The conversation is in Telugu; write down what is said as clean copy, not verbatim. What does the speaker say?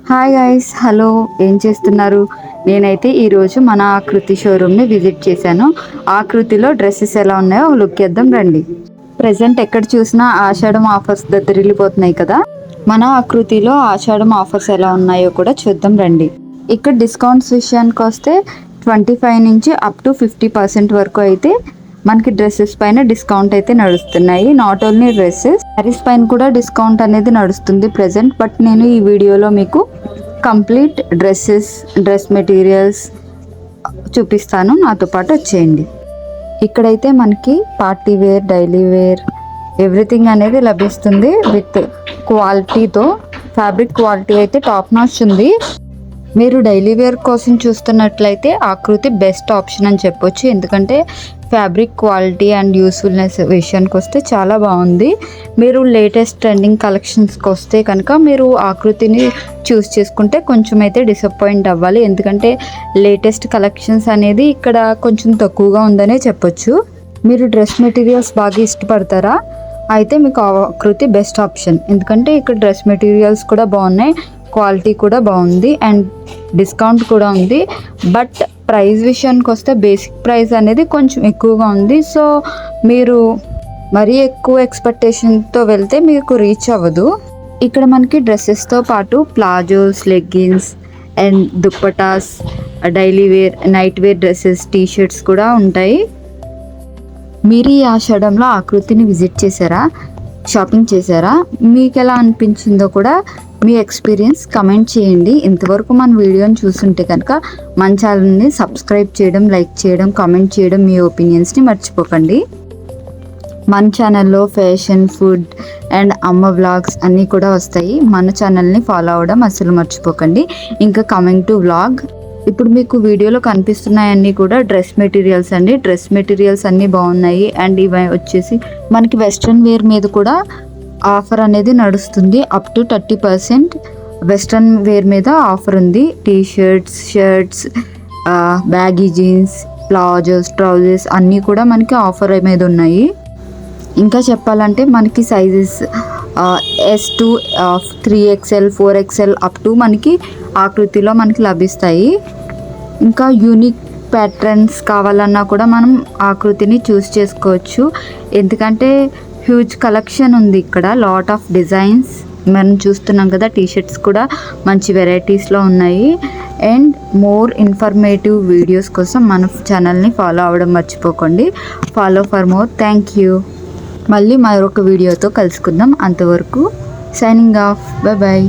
Hi guys, hello. ఏం చేస్తున్నారు? నేనైతే ఈరోజు మన ఆకృతి షోరూమ్ని విజిట్ చేశాను. ఆకృతిలో డ్రెస్సెస్ ఎలా ఉన్నాయో లుక్ చేద్దాం రండి. ప్రజెంట్ ఎక్కడ చూసినా ఆషాఢం ఆఫర్స్ దద్దరిల్లిపోతున్నాయి కదా. మన ఆకృతిలో ఆషాఢం ఆఫర్స్ ఎలా ఉన్నాయో కూడా చూద్దాం రండి. ఇక్కడ డిస్కౌంట్స్ విషయానికి వస్తే 25 నుంచి అప్ టు 50% వరకు అయితే మనకి డ్రెస్సెస్ పైన డిస్కౌంట్ అయితే నడుస్తున్నాయి. నాట్ ఓన్లీ డ్రెస్సెస్, శారీస్ పైన కూడా డిస్కౌంట్ అనేది నడుస్తుంది ప్రెసెంట్. బట్ నేను ఈ వీడియోలో మీకు కంప్లీట్ డ్రెస్ మెటీరియల్స్ చూపిస్తాను. నాతో పాటు వచ్చేయండి. ఇక్కడైతే మనకి party wear, daily wear everything అనేది లభిస్తుంది విత్ క్వాలిటీతో. ఫ్యాబ్రిక్ క్వాలిటీ అయితే టాప్ నాచ్ ఉంది. మీరు డైలీ వేర్ కోసం చూస్తున్నట్లయితే ఆకృతి బెస్ట్ ఆప్షన్ అని చెప్పొచ్చు. ఎందుకంటే ఫ్యాబ్రిక్ క్వాలిటీ అండ్ యూస్ఫుల్నెస్ విషయానికి వస్తే చాలా బాగుంది. మీరు లేటెస్ట్ ట్రెండింగ్ కలెక్షన్స్కి వస్తే కనుక మీరు ఆకృతిని చూస్ చేసుకుంటే కొంచెం అయితే డిసప్పాయింట్ అవ్వాలి. ఎందుకంటే లేటెస్ట్ కలెక్షన్స్ అనేది ఇక్కడ కొంచెం తక్కువగా ఉందనే చెప్పొచ్చు. మీరు డ్రెస్ మెటీరియల్స్ బాగా ఇష్టపడతారా? అయితే మీకు ఆకృతి బెస్ట్ ఆప్షన్. ఎందుకంటే ఇక్కడ డ్రెస్ మెటీరియల్స్ కూడా బాగున్నాయి, క్వాలిటీ కూడా బాగుంది అండ్ డిస్కౌంట్ కూడా ఉంది. బట్ ప్రైస్ విషయానికి వస్తే బేసిక్ ప్రైస్ అనేది కొంచెం ఎక్కువగా ఉంది. సో మీరు మరీ ఎక్కువ ఎక్స్పెక్టేషన్తో వెళ్తే మీకు రీచ్ అవ్వదు. ఇక్కడ మనకి డ్రెస్సెస్తో పాటు palazzos, leggings and dupattas, daily wear, night wear dresses, t-shirts కూడా ఉంటాయి. మీరు ఈ ఆషాఢంలో ఆకృతిని విజిట్ చేశారా? షాపింగ్ చేశారా? మీకు ఎలా అనిపించిందో కూడా మీ ఎక్స్పీరియన్స్ కమెంట్ చేయండి. ఇంతవరకు మన వీడియోని చూస్తుంటే కనుక మన ఛానల్ని సబ్స్క్రైబ్ చేయడం, లైక్ చేయడం, కామెంట్ చేయడం, మీ ఒపీనియన్స్ని మర్చిపోకండి. మన ఛానల్లో ఫ్యాషన్, ఫుడ్ అండ్ అమ్మ వ్లాగ్స్ అన్నీ కూడా వస్తాయి. మన ఛానల్ని ఫాలో అవ్వడం అసలు మర్చిపోకండి. ఇంకా కమింగ్ టు వ్లాగ్, ఇప్పుడు మీకు వీడియోలో కనిపిస్తున్నాయన్నీ కూడా డ్రెస్ మెటీరియల్స్ అండి. డ్రెస్ మెటీరియల్స్ అన్నీ బాగున్నాయి. అండ్ ఇవి వచ్చేసి మనకి వెస్ట్రన్ వేర్ మీద కూడా ఆఫర్ అనేది నడుస్తుంది. అప్ టు 30% వెస్ట్రన్ వేర్ మీద ఆఫర్ ఉంది. T-shirts, shirts, baggy jeans, palazzos, trousers అన్నీ కూడా మనకి ఆఫర్ మీద ఉన్నాయి. ఇంకా చెప్పాలంటే మనకి sizes S2, 3XL, 4XL up to మనకి ఆకృతిలో మనకి లభిస్తాయి. ఇంకా యూనిక్ ప్యాటర్న్స్ కావాలన్నా కూడా మనం ఆకృతిని చూస్ చేసుకోవచ్చు. ఎందుకంటే హ్యూజ్ కలెక్షన్ ఉంది ఇక్కడ, లాట్ ఆఫ్ డిజైన్స్ మనం చూస్తున్నాం కదా. టీషర్ట్స్ కూడా మంచి వెరైటీస్లో ఉన్నాయి. అండ్ మోర్ ఇన్ఫర్మేటివ్ వీడియోస్ కోసం మన ఛానల్ని ఫాలో అవ్వడం మర్చిపోకండి. Follow for more. Thank you. మళ్ళీ మరొక వీడియోతో కలుసుకుందాం. అంతవరకు సైనింగ్ ఆఫ్. Bye bye.